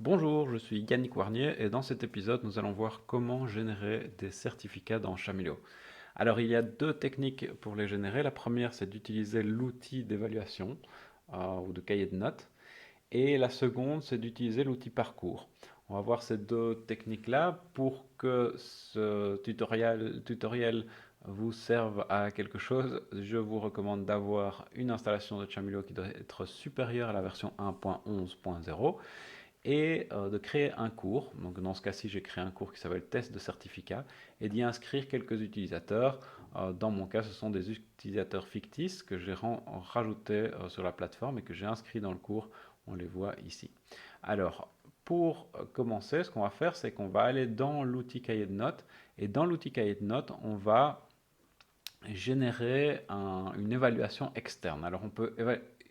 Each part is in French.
Bonjour, je suis Yannick Warnier et dans cet épisode, nous allons voir comment générer des certificats dans Chamilo. Alors, il y a deux techniques pour les générer. La première, c'est d'utiliser l'outil d'évaluation ou de cahier de notes. Et la seconde, c'est d'utiliser l'outil parcours. On va voir ces deux techniques-là pour que ce tutoriel vous serve à quelque chose. Je vous recommande d'avoir une installation de Chamilo qui doit être supérieure à la version 1.11.0 et de créer un cours. Donc dans ce cas-ci, j'ai créé un cours qui s'appelle test de certificat et d'y inscrire quelques utilisateurs. Dans mon cas, ce sont des utilisateurs fictifs que j'ai rajoutés sur la plateforme et que j'ai inscrits dans le cours. On les voit ici. Alors, pour commencer, ce qu'on va faire, c'est qu'on va aller dans l'outil cahier de notes et dans l'outil cahier de notes, on va générer une évaluation externe. Alors on peut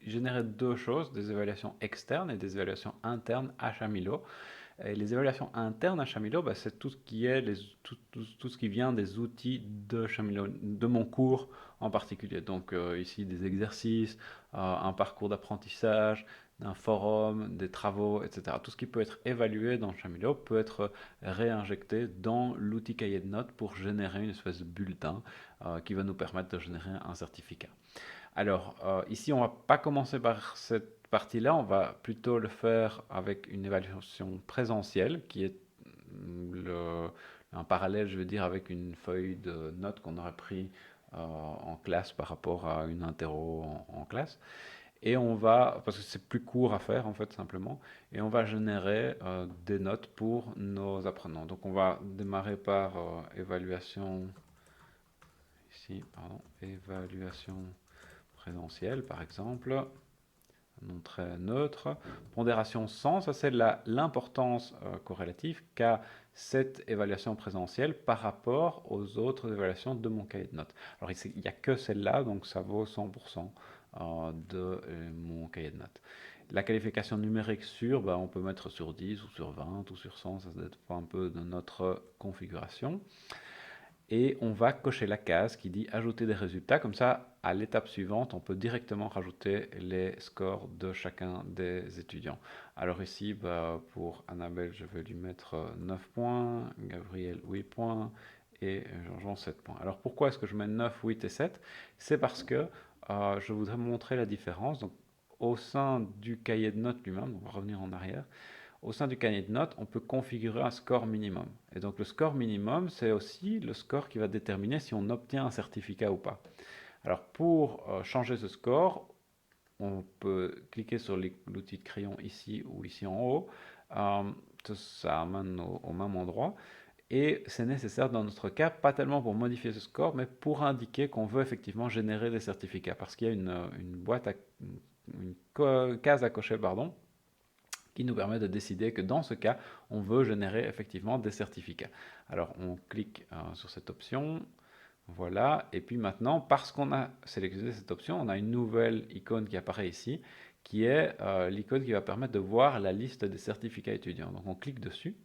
générer deux choses, des évaluations externes et des évaluations internes à Chamilo. Et les évaluations internes à Chamilo, bah, c'est tout ce qui est tout ce qui vient des outils de Chamilo, de mon cours en particulier. Donc ici des exercices, un parcours d'apprentissage, d'un forum, des travaux, etc. Tout ce qui peut être évalué dans Chamilo peut être réinjecté dans l'outil cahier de notes pour générer une espèce de bulletin qui va nous permettre de générer un certificat. Alors, ici, on ne va pas commencer par cette partie-là, on va plutôt le faire avec une évaluation présentielle, qui est un parallèle, je veux dire, avec une feuille de notes qu'on aurait pris en classe par rapport à une interro en classe. Et on va, parce que c'est plus court à faire en fait simplement, et on va générer des notes pour nos apprenants. Donc on va démarrer par évaluation, ici, pardon, évaluation présentielle par exemple, nom très neutre. Pondération 100, ça c'est l'importance corrélative qu'a cette évaluation présentielle par rapport aux autres évaluations de mon cahier de notes. Alors il n'y a que celle-là, donc ça vaut 100% de mon cahier de notes. La qualification numérique sur, on peut mettre sur 10 ou sur 20 ou sur 100, ça dépend un peu de notre configuration. Et on va cocher la case qui dit ajouter des résultats. Comme ça, à l'étape suivante, on peut directement rajouter les scores de chacun des étudiants. Alors ici, pour Annabelle, je vais lui mettre 9 points, Gabriel 8 points et Jean-Jean 7 points. Alors pourquoi est-ce que je mets 9, 8 et 7? C'est parce que je voudrais montrer la différence. Donc, au sein du cahier de notes lui-même, on va revenir en arrière, au sein du cahier de notes, on peut configurer un score minimum. Et donc le score minimum, c'est aussi le score qui va déterminer si on obtient un certificat ou pas. Alors pour changer ce score, on peut cliquer sur l'outil de crayon ici ou ici en haut. Euh, Ça amène au même endroit. Et c'est nécessaire dans notre cas, pas tellement pour modifier ce score, mais pour indiquer qu'on veut effectivement générer des certificats. Parce qu'il y a une boîte, une case à cocher, pardon, qui nous permet de décider que dans ce cas, on veut générer effectivement des certificats. Alors on clique sur cette option, voilà, et puis maintenant, parce qu'on a sélectionné cette option, on a une nouvelle icône qui apparaît ici, qui est l'icône qui va permettre de voir la liste des certificats étudiants. Donc on clique dessus,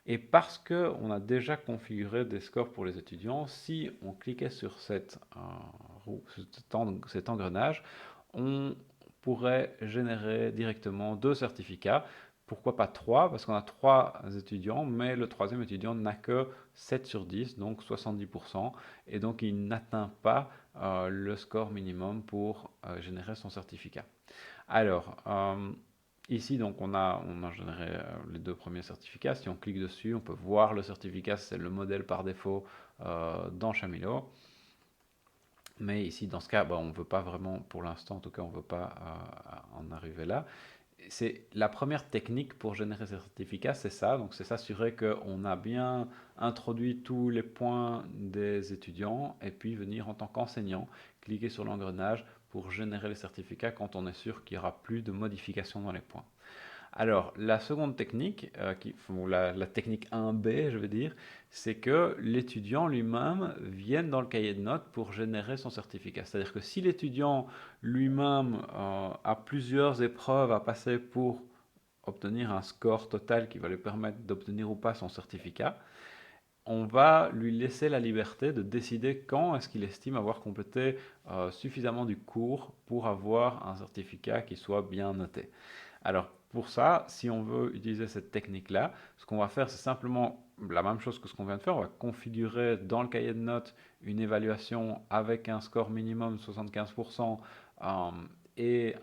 et parce qu'on a déjà configuré des scores pour les étudiants, si on cliquait sur cet engrenage, on pourrait générer directement deux certificats. Pourquoi pas trois? Parce qu'on a trois étudiants, mais le troisième étudiant n'a que 7 sur 10, donc 70%, et donc il n'atteint pas le score minimum pour générer son certificat. Alors, ici, donc, on a généré les deux premiers certificats. Si on clique dessus, on peut voir le certificat, c'est le modèle par défaut dans Chamilo. Mais ici, dans ce cas, on ne veut pas vraiment, pour l'instant en tout cas, on ne veut pas en arriver là. C'est la première technique pour générer ces certificats, c'est ça. Donc, c'est s'assurer qu'on a bien introduit tous les points des étudiants et puis venir en tant qu'enseignant, cliquer sur l'engrenage pour générer les certificats quand on est sûr qu'il n'y aura plus de modifications dans les points. Alors, la seconde technique, la technique 1B, je veux dire, c'est que l'étudiant lui-même vienne dans le cahier de notes pour générer son certificat. C'est-à-dire que si l'étudiant lui-même a plusieurs épreuves à passer pour obtenir un score total qui va lui permettre d'obtenir ou pas son certificat, on va lui laisser la liberté de décider quand est-ce qu'il estime avoir complété suffisamment du cours pour avoir un certificat qui soit bien noté. Alors pour ça, si on veut utiliser cette technique-là, ce qu'on va faire, c'est simplement la même chose que ce qu'on vient de faire. On va configurer dans le cahier de notes une évaluation avec un score minimum de 75% euh, et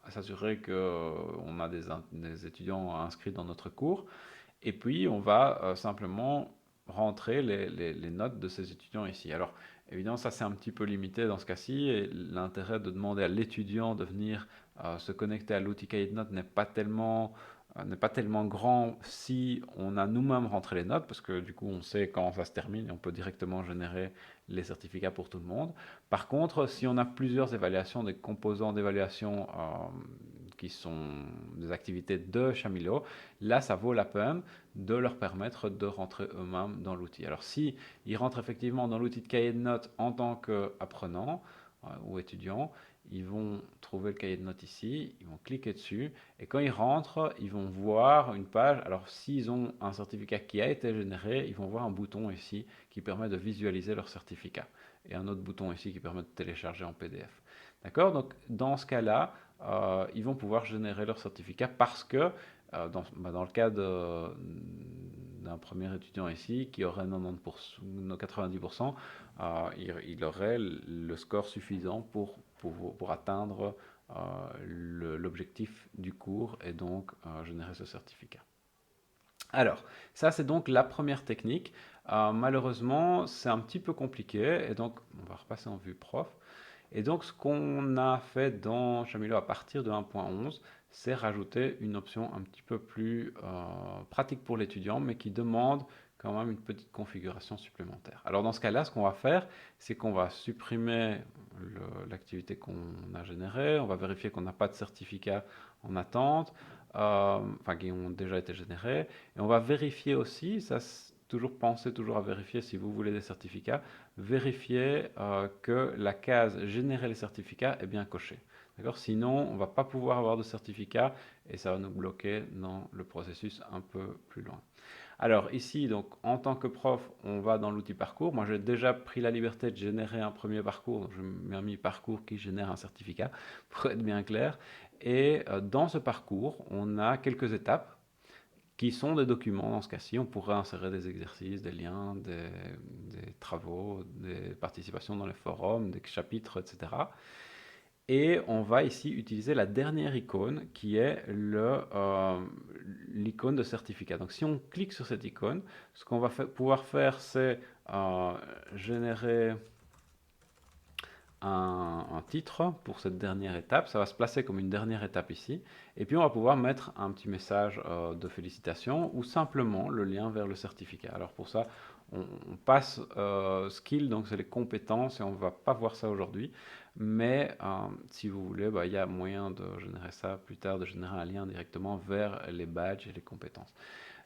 s'assurer qu'on a des étudiants inscrits dans notre cours. Et puis, on va simplement rentrer les notes de ces étudiants ici. Alors, évidemment, ça c'est un petit peu limité dans ce cas-ci. Et l'intérêt de demander à l'étudiant de venir se connecter à l'outil cahier de notes n'est pas tellement grand si on a nous-mêmes rentré les notes, parce que du coup, on sait quand ça se termine et on peut directement générer les certificats pour tout le monde. Par contre, si on a plusieurs évaluations, des composants d'évaluation qui sont des activités de Chamilo, là, ça vaut la peine de leur permettre de rentrer eux-mêmes dans l'outil. Alors, si ils rentrent effectivement dans l'outil de cahier de notes en tant qu'apprenants ou étudiants, ils vont trouver le cahier de notes ici, ils vont cliquer dessus, et quand ils rentrent, ils vont voir une page. Alors, s'ils ont un certificat qui a été généré, ils vont voir un bouton ici qui permet de visualiser leur certificat, et un autre bouton ici qui permet de télécharger en PDF. D'accord? Donc, dans ce cas-là, ils vont pouvoir générer leur certificat parce que dans le cas d'un premier étudiant ici qui aurait 90%, il aurait le score suffisant pour atteindre l'objectif du cours et donc générer ce certificat. Alors, ça c'est donc la première technique. Malheureusement, c'est un petit peu compliqué et donc on va repasser en vue prof. Et donc, ce qu'on a fait dans Chamilo à partir de 1.11, c'est rajouter une option un petit peu plus pratique pour l'étudiant, mais qui demande quand même une petite configuration supplémentaire. Alors, dans ce cas-là, ce qu'on va faire, c'est qu'on va supprimer l'activité qu'on a générée, on va vérifier qu'on n'a pas de certificat en attente, enfin, qui ont déjà été générés, et on va vérifier aussi, ça, toujours penser toujours à vérifier si vous voulez des certificats, vérifier que la case générer les certificats est bien cochée. D'accord? Sinon, on ne va pas pouvoir avoir de certificat et ça va nous bloquer dans le processus un peu plus loin. Alors ici, donc, en tant que prof, on va dans l'outil parcours. Moi, j'ai déjà pris la liberté de générer un premier parcours. Donc, je m'ai mis parcours qui génère un certificat, pour être bien clair. Et dans ce parcours, on a quelques étapes qui sont des documents. Dans ce cas-ci, on pourrait insérer des exercices, des liens, des travaux, des participations dans les forums, des chapitres, etc. Et on va ici utiliser la dernière icône qui est l'icône de certificat. Donc si on clique sur cette icône, ce qu'on va pouvoir faire, c'est générer un titre pour cette dernière étape. Ça va se placer comme une dernière étape ici. Et puis on va pouvoir mettre un petit message de félicitations ou simplement le lien vers le certificat. Alors pour ça, on passe skill, donc c'est les compétences, et on ne va pas voir ça aujourd'hui. Mais si vous voulez, il y a moyen de générer ça plus tard, de générer un lien directement vers les badges et les compétences.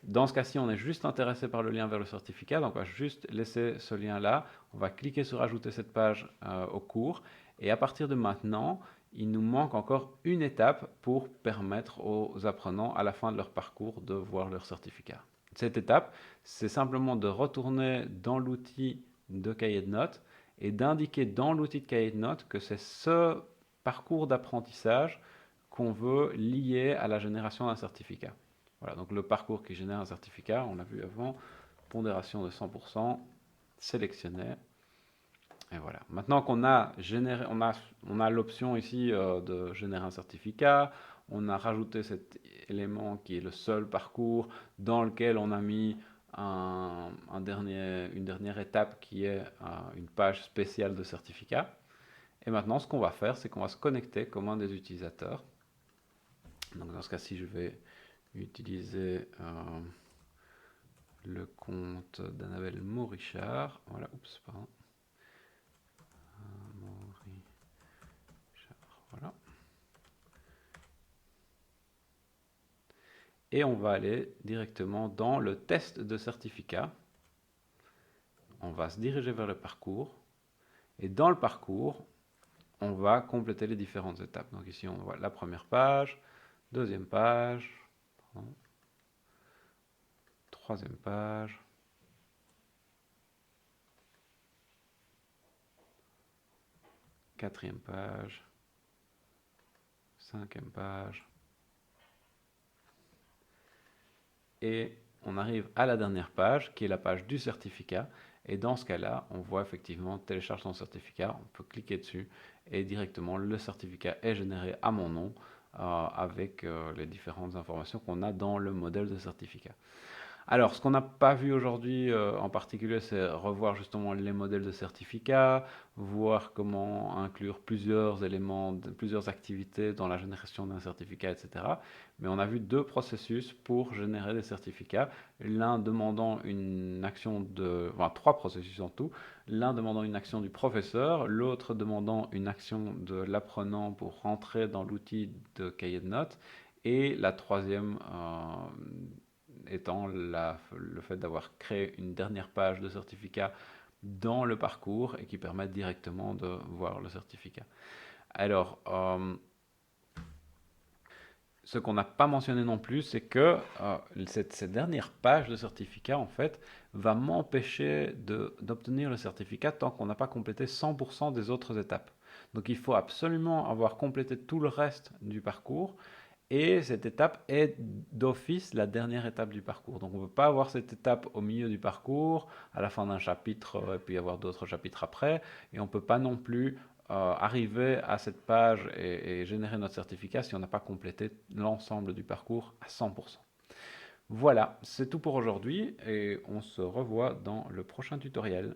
Dans ce cas-ci, on est juste intéressé par le lien vers le certificat, donc on va juste laisser ce lien-là, on va cliquer sur ajouter cette page au cours, et à partir de maintenant, il nous manque encore une étape pour permettre aux apprenants à la fin de leur parcours de voir leur certificat. Cette étape, c'est simplement de retourner dans l'outil de cahier de notes et d'indiquer dans l'outil de cahier de notes que c'est ce parcours d'apprentissage qu'on veut lier à la génération d'un certificat. Voilà, donc le parcours qui génère un certificat, on l'a vu avant, pondération de 100%, sélectionné. Et voilà. Maintenant qu'on a généré, on a l'option ici de générer un certificat, on a rajouté cet élément qui est le seul parcours dans lequel on a mis une dernière étape qui est une page spéciale de certificat. Et maintenant, ce qu'on va faire, c'est qu'on va se connecter comme un des utilisateurs. Donc dans ce cas-ci, je vais utiliser le compte d'Annabelle Maurichard. Voilà, oups, pardon. Maurichard, voilà. Et on va aller directement dans le test de certificat. On va se diriger vers le parcours. Et dans le parcours, on va compléter les différentes étapes. Donc ici, on voit la première page, deuxième page, pardon, troisième page, quatrième page, cinquième page, et on arrive à la dernière page qui est la page du certificat. Et dans ce cas-là, on voit effectivement télécharge ton certificat, on peut cliquer dessus et directement le certificat est généré à mon nom avec les différentes informations qu'on a dans le modèle de certificat. Alors, ce qu'on n'a pas vu aujourd'hui en particulier, c'est revoir justement les modèles de certificats, voir comment inclure plusieurs éléments, plusieurs activités dans la génération d'un certificat, etc. Mais on a vu deux processus pour générer des certificats, l'un demandant une action enfin, trois processus en tout, l'un demandant une action du professeur, l'autre demandant une action de l'apprenant pour rentrer dans l'outil de cahier de notes, et la troisième étant le fait d'avoir créé une dernière page de certificat dans le parcours et qui permet directement de voir le certificat. Alors, ce qu'on n'a pas mentionné non plus, c'est que cette dernière page de certificat, en fait, va m'empêcher d'obtenir le certificat tant qu'on n'a pas complété 100% des autres étapes. Donc il faut absolument avoir complété tout le reste du parcours et cette étape est d'office la dernière étape du parcours. Donc on ne peut pas avoir cette étape au milieu du parcours, à la fin d'un chapitre, et puis avoir d'autres chapitres après. Et on ne peut pas non plus arriver à cette page et générer notre certificat si on n'a pas complété l'ensemble du parcours à 100%. Voilà, c'est tout pour aujourd'hui et on se revoit dans le prochain tutoriel.